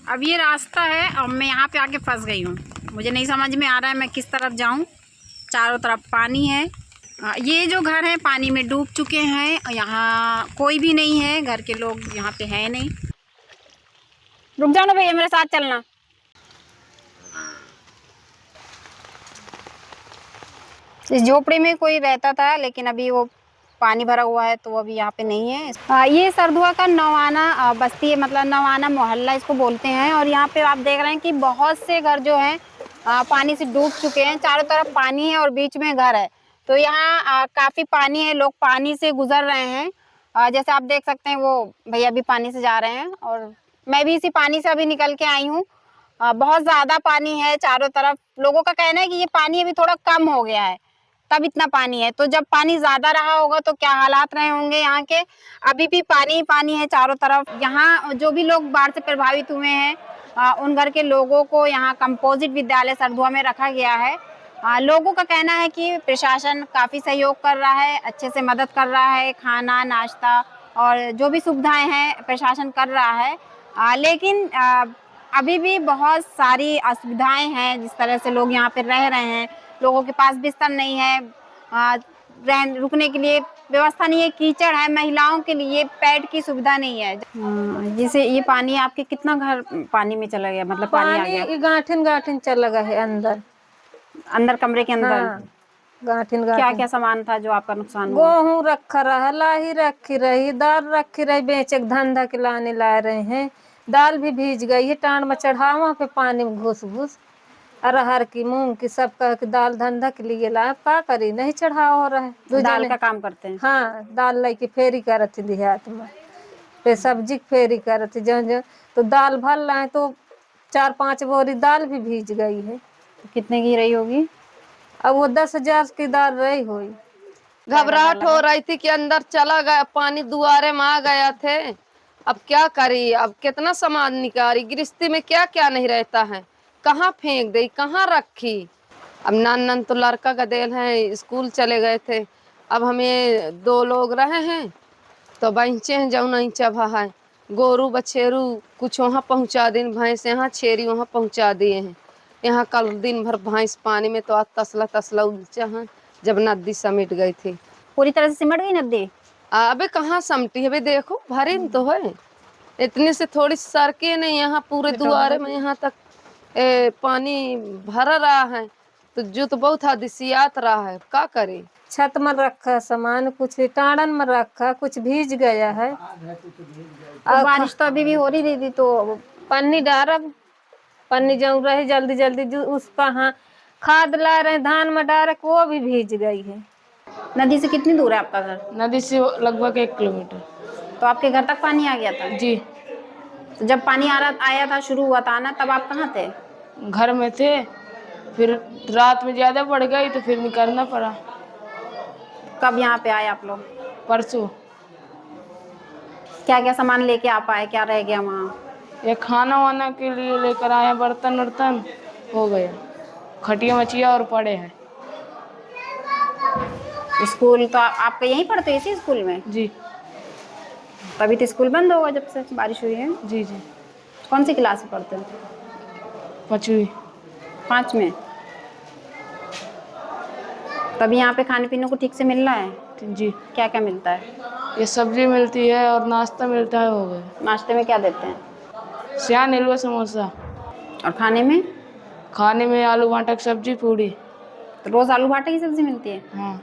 अब ये रास्ता है और मैं यहाँ पे आके फंस गई हूँ। मुझे नहीं समझ में आ रहा है मैं किस तरफ जाऊँ। चारों तरफ पानी है। ये जो घर है पानी में डूब चुके हैं। यहाँ कोई भी नहीं है, घर के लोग यहाँ पे है नहीं। रुक जाओ ना भैया, मेरे साथ चलना। इस झोपड़ी में कोई रहता था, लेकिन अभी वो पानी भरा हुआ है तो अभी यहाँ पे नहीं है। ये सरधुआ का नवाना बस्ती है, मतलब नवाना मोहल्ला इसको बोलते हैं। और यहाँ पे आप देख रहे हैं कि बहुत से घर जो हैं पानी से डूब चुके हैं। चारों तरफ पानी है और बीच में घर है। तो यहाँ काफ़ी पानी है, लोग पानी से गुजर रहे हैं। जैसे आप देख सकते हैं वो भैया भी पानी से जा रहे हैं और मैं भी इसी पानी से अभी निकल के आई हूँ। बहुत ज़्यादा पानी है चारों तरफ। लोगों का कहना है कि ये पानी अभी थोड़ा कम हो गया है, तब इतना पानी है। तो जब पानी ज्यादा रहा होगा तो क्या हालात रहे होंगे यहाँ के। अभी भी पानी ही पानी है चारों तरफ। यहाँ जो भी लोग बाढ़ से प्रभावित हुए हैं उन घर के लोगों को यहाँ कंपोजिट विद्यालय सरधुआ में रखा गया है। लोगों का कहना है कि प्रशासन काफी सहयोग कर रहा है, अच्छे से मदद कर रहा है, खाना नाश्ता और जो भी सुविधाएं हैं प्रशासन कर रहा है। लेकिन अभी भी बहुत सारी असुविधाएं हैं। जिस तरह से लोग यहाँ पे रह रहे हैं, लोगों के पास बिस्तर नहीं है, रुकने के लिए व्यवस्था नहीं है, कीचड़ है, महिलाओं के लिए पैड की सुविधा नहीं है। जैसे ये पानी आपके कितना घर पानी में चला गया, मतलब पानी आ गया? गाठिन गाठिन चला गया है अंदर अंदर कमरे के अंदर। हाँ, गाठिन क्या गाठिन। क्या सामान था जो आपका नुकसान हुआ? गेहूँ रखा रहा, लाही रखी रही, दाल रखी रही, बेचे धंधा के लाने ला रहे हैं। दाल भी भीज गई है, टांड में चढ़ा वहाँ पे पानी में घुस घुस। अरहर की मूंग की सब कह के दाल धंधा के लिए लाए, का करी नहीं चढ़ा हो रहा है। दाल का काम करते हैं? हाँ, दाल लाई की फेरी करत थी देहात में, फिर सब्जी की फेरी करत थी। जो तो दाल भर लाए तो 4-5 बोरी दाल भी भीज गई है। तो कितने की रही होगी? अब वो 10,000 की दाल रही हुई। घबराहट हो रही थी कि अंदर चला गया पानी, दुआरे में आ गया थे। अब क्या करी, अब कितना सामान निकाली, गृहस्थी में क्या क्या नहीं रहता है, कहाँ फेंक दी, कहाँ रखी। अब नान तो लड़का का देल है, स्कूल चले गए थे। अब हमें 2 लोग रहे हैं तो बच्चे हैं जो नहीं चबा है। गोरू बछेरू कुछ वहाँ पहुँचा दिन, भैंस यहाँ, छेरी वहाँ पहुँचा दिए हैं। यहाँ कल दिन भर भैंस पानी में तो आज तसला तसला उलझा है जब नदी समिट गई थी। पूरी तरह से सिमट गई नदी? अबे कहाँ समटी है, देखो भरी तो है, इतने से थोड़ी सड़कें नहीं, यहाँ पूरे दुआरे में यहाँ तक पानी भरा रहा है। तो जो तो बहुत हदिसियात रहा है, क्या करे। छत में रखा सामान, कुछ टाड़न में रखा, कुछ भीज गया है। तो बारिश तो अभी भी हो रही थी तो पन्नी डारब, पन्नी जाऊँ रहे जल्दी जल्दी जो उसका हाँ खाद ला रहे धान में डारे, वो भी भीज गई है। नदी से कितनी दूर है आपका घर? नदी से लगभग 1 किलोमीटर। तो आपके घर तक पानी आ गया था? जी। तो जब पानी आया था, शुरू हुआ था ना, तब आप कहाँ थे? घर में थे, फिर रात में ज़्यादा बढ़ गई तो फिर निकलना पड़ा। कब यहाँ पे आए आप लोग? परसों। क्या क्या सामान लेके आप आए, क्या रह गया वहाँ? ये खाना वाना के लिए लेकर आए, बर्तन वर्तन हो गया, खटिया मचिया और पड़े हैं। स्कूल तो आपका यहीं पढ़ते इसी स्कूल में? जी। तभी तो स्कूल बंद होगा जब से बारिश हुई है। जी जी। कौन सी क्लास में पढ़ते हो? 5वीं। 5 में। तभी यहाँ पे खाने पीने को ठीक से मिल रहा है? जी। क्या क्या मिलता है? ये सब्जी मिलती है और नाश्ता मिलता है, हो गया। नाश्ते में क्या देते हैं? सियान हलवा समोसा। और खाने में? खाने में आलू भाटा की सब्जी पूड़ी। तो रोज आलू भाटे की सब्जी मिलती है? हाँ।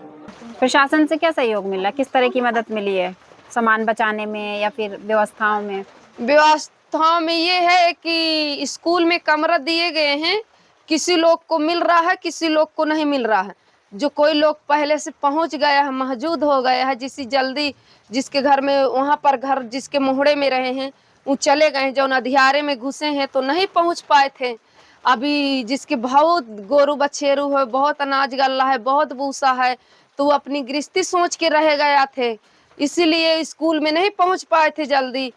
प्रशासन से क्या सहयोग मिला, किस तरह की मदद मिली है सामान बचाने में या फिर व्यवस्थाओं में? व्यवस्था में ये है कि स्कूल में कमरा दिए गए हैं, किसी लोग को मिल रहा है, किसी लोग को नहीं मिल रहा है। जो कोई लोग पहले से पहुंच गया है, मौजूद हो गया है, जिसके घर में वहां पर घर जिसके मोहड़े में रहे हैं वो चले गए हैं, जो अंधियारे में घुसे हैं तो नहीं पहुंच पाए थे। अभी जिसके बहुत गोरू बछेरू है, बहुत अनाज गल्ला है, बहुत भूसा है, तो वो अपनी गृहस्थी सोच के रह गया थे, इसीलिए स्कूल में नहीं पहुंच पाए थे जल्दी।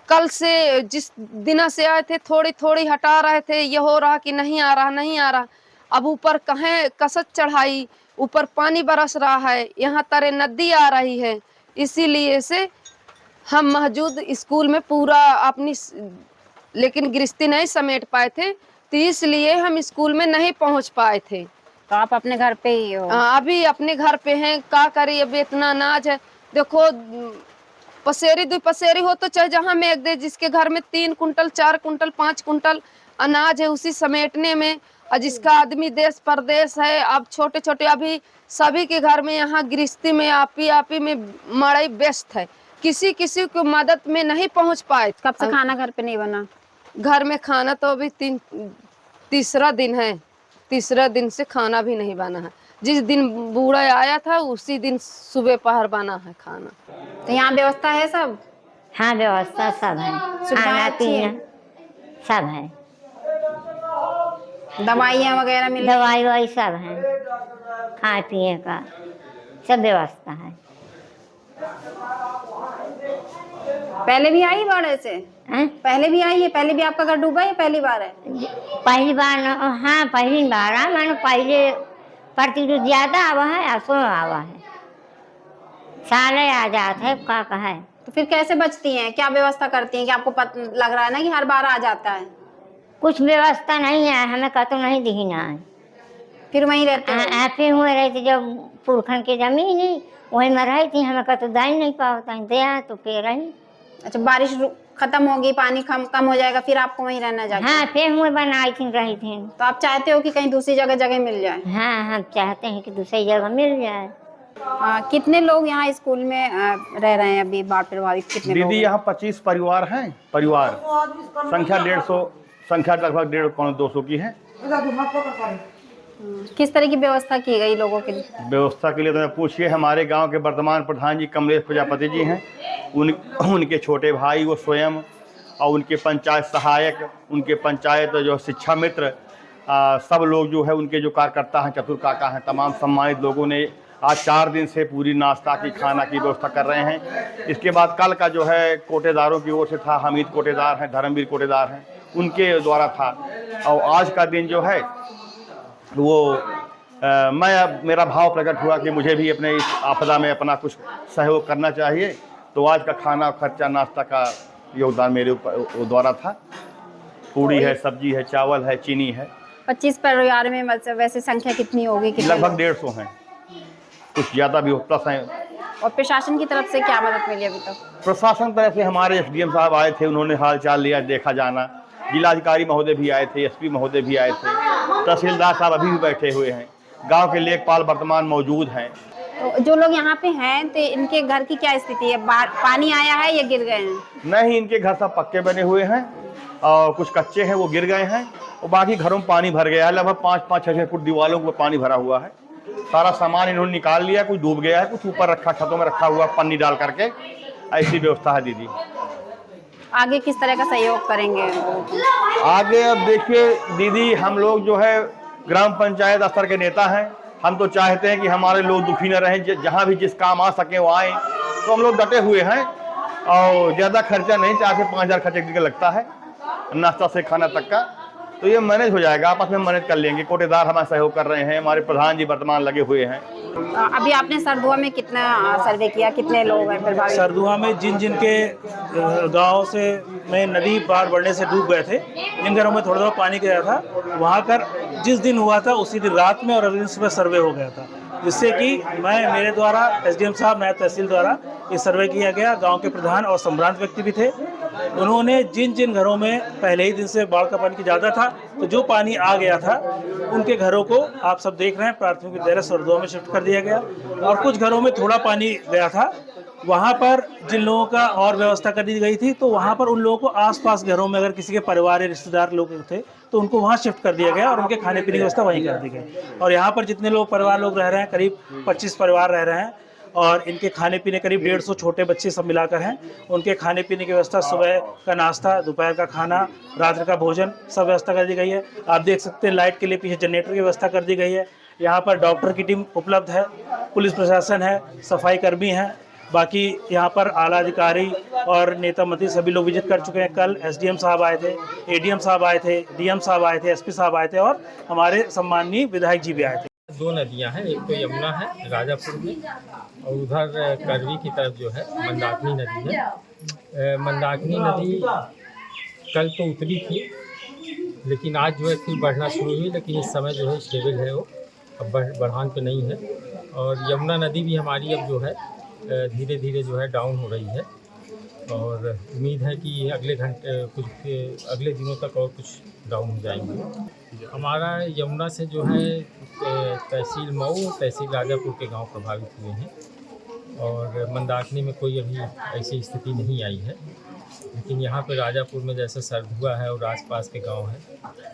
कल से जिस दिन से आए थे थोड़ी थोड़ी हटा रहे थे, ये हो रहा कि नहीं आ रहा नहीं आ रहा। अब ऊपर कहें कसत चढ़ाई, ऊपर पानी बरस रहा है, यहाँ तरे नदी आ रही है, इसीलिए से हम मौजूद स्कूल में पूरा अपनी लेकिन गृहस्थी नहीं समेट पाए थे, तो इसलिए हम स्कूल में नहीं पहुंच पाए थे। तो आप अपने घर पे ही हो? अभी अपने घर पे हैं, क्या करी, अभी इतना अनाज है। देखो पसेरी 2 पसेरी हो तो चाहे जहाँ मेघ दे, जिसके घर में 3 कुंटल 4 कुंटल 5 कुंटल अनाज है, उसी समेटने में, और जिसका आदमी देश परदेश है, अब छोटे छोटे अभी सभी के घर में यहाँ गृहस्थी में आपी में मड़ई व्यस्त है, किसी किसी को मदद में नहीं पहुँच पाए। कब से खाना घर पे नहीं बना? घर में खाना तो अभी तीसरा दिन है, तीसरा दिन से खाना भी नहीं बना है। जिस दिन बूढ़ा आया था उसी दिन सुबह पहर बना है खाना। तो यहाँ व्यवस्था है सब? हाँ व्यवस्था सब है, सुविधाएं खाना अच्छी हैं? पीना सब है, दवाइयाँ वगैरह मिल? दवाई ववाई सब है, खाए पिए का सब व्यवस्था है। पहले भी आई बाढ़ ऐसे? पहले भी आई है? पहले भी आपका घर डूबा है, पहली बार है? पहली बार हाँ पहली बार है, मैंने पहले प्रतिरोध ज्यादा आवा है, असो आवा है, साले आ जाते है का है। तो फिर कैसे बचती हैं, क्या व्यवस्था करती हैं कि आपको लग रहा है ना कि हर बार आ जाता है? कुछ व्यवस्था नहीं है, हमें कतो नहीं दिखना है, फिर वहीं रहते हैं? ऐसे हुए रहते, जब पुरखन के जमीन ही वहीं में रही थी, हमें कतो दाई नहीं पाता दया तो फिर रही। अच्छा, बारिश खत्म होगी, पानी कम हो जाएगा, फिर आपको वहीं रहना जाके? हाँ फिर हुए बनाई थी रही थी। तो आप चाहते हो कि कहीं दूसरी जगह मिल जाए? हाँ हम चाहते हैं कि दूसरी जगह मिल जाए। कितने लोग यहाँ स्कूल में रह रहे हैं अभी बाढ़ प्रभावित? कितने लोग? दीदी यहाँ 25 परिवार हैं, परिवार संख्या 150, संख्या लगभग 150-200 की है। किस तरह की व्यवस्था की गई लोगों के लिए? व्यवस्था के लिए तो पूछिए, हमारे गांव के वर्तमान प्रधान जी कमलेश प्रजापति जी हैं, उनके छोटे भाई वो स्वयं, और उनके पंचायत सहायक, उनके पंचायत जो शिक्षा मित्र, सब लोग जो है उनके जो कार्यकर्ता हैं, चतुर काका हैं, तमाम सम्मानित लोगों ने आज 4 दिन से पूरी नाश्ता की खाना की व्यवस्था कर रहे हैं। इसके बाद कल का जो है कोटेदारों की ओर से था, हमीद कोटेदार हैं, धर्मवीर कोटेदार हैं, उनके द्वारा था। और आज का दिन जो है वो मेरा भाव प्रकट हुआ कि मुझे भी अपने इस आपदा में अपना कुछ सहयोग करना चाहिए, तो आज का खाना खर्चा नाश्ता का योगदान मेरे द्वारा था। पूड़ी है, सब्जी है, चावल है, चीनी है। 25 परिवार में मतलब वैसे संख्या कितनी होगी? लगभग 150 हैं, कुछ ज़्यादा भी प्लस हैं। और प्रशासन की तरफ से क्या मदद मिली अभी तक? प्रशासन तरफ से हमारे SDM साहब आए थे, उन्होंने हाल चाल लिया, देखा जाना। जिलाधिकारी महोदय भी आए थे, SP महोदय भी आए थे, तहसीलदार साहब अभी भी बैठे हुए हैं, गांव के लेखपाल वर्तमान मौजूद हैं। तो जो लोग यहाँ पे हैं तो इनके घर की क्या स्थिति है? पानी आया है या गिर गए हैं? नहीं, इनके घर सब पक्के बने हुए हैं और कुछ कच्चे हैं, वो गिर गए हैं, और बाकी घरों में पानी भर गया है। लगभग 5-6 फुट दीवारों को पानी भरा हुआ है। सारा सामान इन्होंने निकाल लिया, कुछ डूब गया है, कुछ ऊपर रखा, छतों में रखा हुआ पन्नी डाल करके। ऐसी व्यवस्था है दीदी। आगे किस तरह का सहयोग करेंगे? आगे अब देखिए दीदी, हम लोग जो है ग्राम पंचायत स्तर के नेता हैं, हम तो चाहते हैं कि हमारे लोग दुखी न रहें, जहाँ भी जिस काम आ सके वो आए, तो हम लोग डटे हुए हैं और ज़्यादा खर्चा नहीं चाहते। 5000 खर्च एक दिन का लगता है, नाश्ता से खाना तक का, तो ये मैनेज हो जाएगा, आपस में मैनेज कर लेंगे। कोटेदार हमारा सहयोग कर रहे हैं, हमारे प्रधान जी वर्तमान लगे हुए हैं। अभी आपने सरधुआ में कितना सर्वे किया, कितने लोग हैं प्रभावित? सरधुआ में जिन के गांव से में नदी बाढ़ बढ़ने से डूब गए थे, जिन घरों में थोड़ा थोड़ा पानी गया था, वहाँ कर जिस दिन हुआ था उसी दिन रात में और अगले दिन सुबह सर्वे हो गया था, जिससे कि मेरे द्वारा SDM साहब, नायब तहसील द्वारा ये सर्वे किया गया। गांव के प्रधान और सम्भ्रांत व्यक्ति भी थे, उन्होंने जिन घरों में पहले ही दिन से बाढ़ का पानी ज़्यादा था, तो जो पानी आ गया था उनके घरों को आप सब देख रहे हैं, प्राथमिक विद्यालय सरधुआ में शिफ्ट कर दिया गया। और कुछ घरों में थोड़ा पानी गया था, वहाँ पर जिन लोगों का और व्यवस्था कर दी गई थी, तो वहाँ पर उन लोगों को आसपास घरों में अगर किसी के परिवार या रिश्तेदार लोग थे तो उनको वहाँ शिफ्ट कर दिया गया और उनके खाने पीने की व्यवस्था वहीं कर दी गई। और यहाँ पर जितने लोग परिवार लोग रह रहे हैं, करीब 25 परिवार रह रहे हैं, और इनके खाने पीने करीब 150 छोटे बच्चे सब मिलाकर हैं। उनके खाने पीने की व्यवस्था, सुबह का नाश्ता, दोपहर का खाना, रात्रि का भोजन, सब व्यवस्था कर दी गई है। आप देख सकते हैं लाइट के लिए पीछे जनरेटर की व्यवस्था कर दी गई है। यहाँ पर डॉक्टर की टीम उपलब्ध है, पुलिस प्रशासन है, सफाई कर्मी हैं, बाकी यहाँ पर आला अधिकारी और नेता मंत्री सभी लोग विजिट कर चुके हैं। कल SDM साहब आए थे, ADM साहब आए थे, DM साहब आए थे, SP साहब आए थे और हमारे सम्माननीय विधायक जी भी आए थे। 2 नदियां हैं, एक तो यमुना है राजापुर में, और उधर करवी की तरफ जो है मंदाकिनी नदी है। मंदाकिनी नदी कल तो उतरी थी, लेकिन आज जो है फिर बढ़ना शुरू हुई, लेकिन इस समय जो है स्टेबल है वो, अब बढ़ान पे नहीं है। और यमुना नदी भी हमारी अब जो है धीरे धीरे जो है डाउन हो रही है, और उम्मीद है कि अगले दिनों तक और कुछ डाउन हो जाएंगे। हमारा यमुना से जो है तहसील मऊ और तहसील राजापुर के गांव प्रभावित हुए हैं, और मंदाकिनी में कोई अभी ऐसी स्थिति नहीं आई है। लेकिन यहाँ पे राजापुर में जैसे सरधुआ है और आसपास के गांव हैं,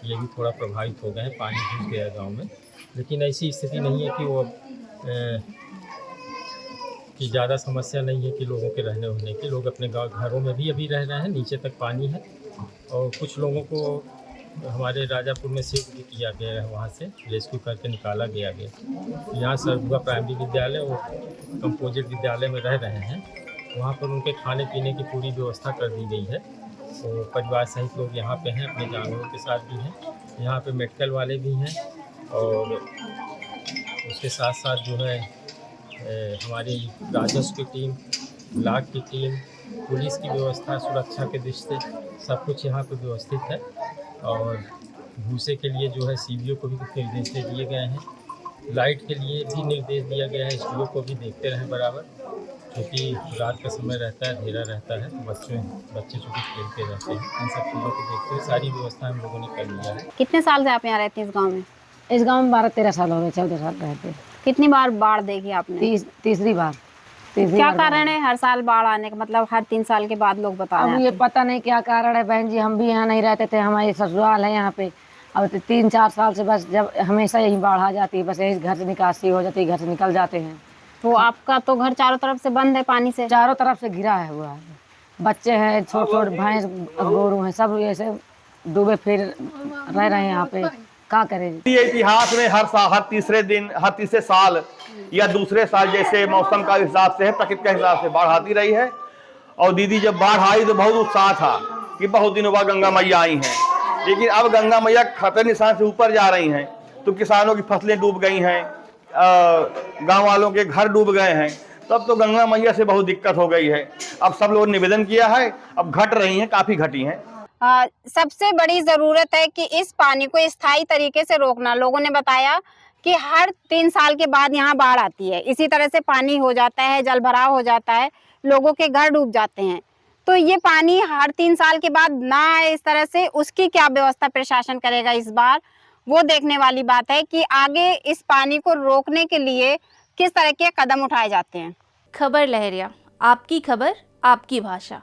ये भी थोड़ा प्रभावित हो गए हैं, पानी घुस गया गांव में। लेकिन ऐसी स्थिति नहीं है कि वो कि ज़्यादा समस्या नहीं है कि लोगों के रहने होने की। लोग अपने गाँव घरों में भी अभी रह रहे हैं, नीचे तक पानी है, और कुछ लोगों को हमारे राजापुर में शिफ्ट भी किया गया है, वहाँ से रेस्क्यू करके निकाला गया। यहाँ सरधुआ प्राइमरी विद्यालय और कंपोजिट विद्यालय में रह रहे हैं, वहाँ पर उनके खाने पीने की पूरी व्यवस्था कर दी गई है। तो परिवार सहित लोग यहाँ पे हैं, अपने जानवरों के साथ भी हैं। यहाँ पे मेडिकल वाले भी हैं, और उसके साथ साथ जो है हमारी राजस्व की टीम, ब्लॉक की टीम, पुलिस की व्यवस्था, सुरक्षा के दृष्टि से सब कुछ यहाँ पे व्यवस्थित है। और भूसे के लिए जो है CBO को भी निर्देश दे दिए गए हैं, लाइट के लिए भी निर्देश दिया गया है, SDO को भी देखते रहें बराबर, क्योंकि रात का समय रहता है, अंधेरा रहता है, बच्चे चूँकि खेलते रहते हैं। इन सब चीज़ों को देखते हुए सारी व्यवस्था हम लोगों ने कर लिया है। कितने साल से आप यहाँ रहते हैं इस गांव में? इस गांव में 12-13 साल हो गए, 14 साल रहते। कितनी बार बाढ़ देखी आपने? तीसरी बार। क्या कारण है हर साल बाढ़ आने का? मतलब हर 3 साल के बाद लोग बता रहे अब हैं। ये पता नहीं क्या कारण है बहन जी, हम भी यहाँ नहीं रहते थे, हमारे ससुराल है यहाँ पे। अब 3-4 साल से बस जब हमेशा यही बाढ़ आ जाती है, बस यही घर से निकासी हो जाती है, घर से निकल जाते हैं। तो आपका तो घर चारों तरफ से बंद है पानी से? चारों तरफ से घिरा है हुआ है, बच्चे हैं, छोटे भैंस गोरू हैं, सब ऐसे डूबे फिर रह रहे हैं यहाँ पे, क्या करें। ये इतिहास में हर तीसरे साल या दूसरे साल जैसे मौसम का हिसाब से है, प्रकृति के हिसाब से बाढ़ आती रही है। और दीदी जब बाढ़ आई तो बहुत उत्साह था कि बहुत दिनों बाद गंगा मैया आई हैं, लेकिन अब गंगा मैया खतरे निशान से ऊपर जा रही हैं, तो किसानों की फसलें डूब गई हैं, गांव वालों के घर डूब गए हैं, तब तो गंगा मैया से बहुत दिक्कत हो गई है। अब सब लोगों ने निवेदन किया है, अब घट रही हैं, काफ़ी घटी हैं। सबसे बड़ी जरूरत है कि इस पानी को स्थायी तरीके से रोकना। लोगों ने बताया कि हर 3 साल के बाद यहाँ बाढ़ आती है, इसी तरह से पानी हो जाता है, जल भराव हो जाता है, लोगों के घर डूब जाते हैं। तो ये पानी हर 3 साल के बाद ना आए इस तरह से, उसकी क्या व्यवस्था प्रशासन करेगा इस बार, वो देखने वाली बात है कि आगे इस पानी को रोकने के लिए किस तरह के कदम उठाए जाते हैं। खबर लहरिया, आपकी खबर आपकी भाषा।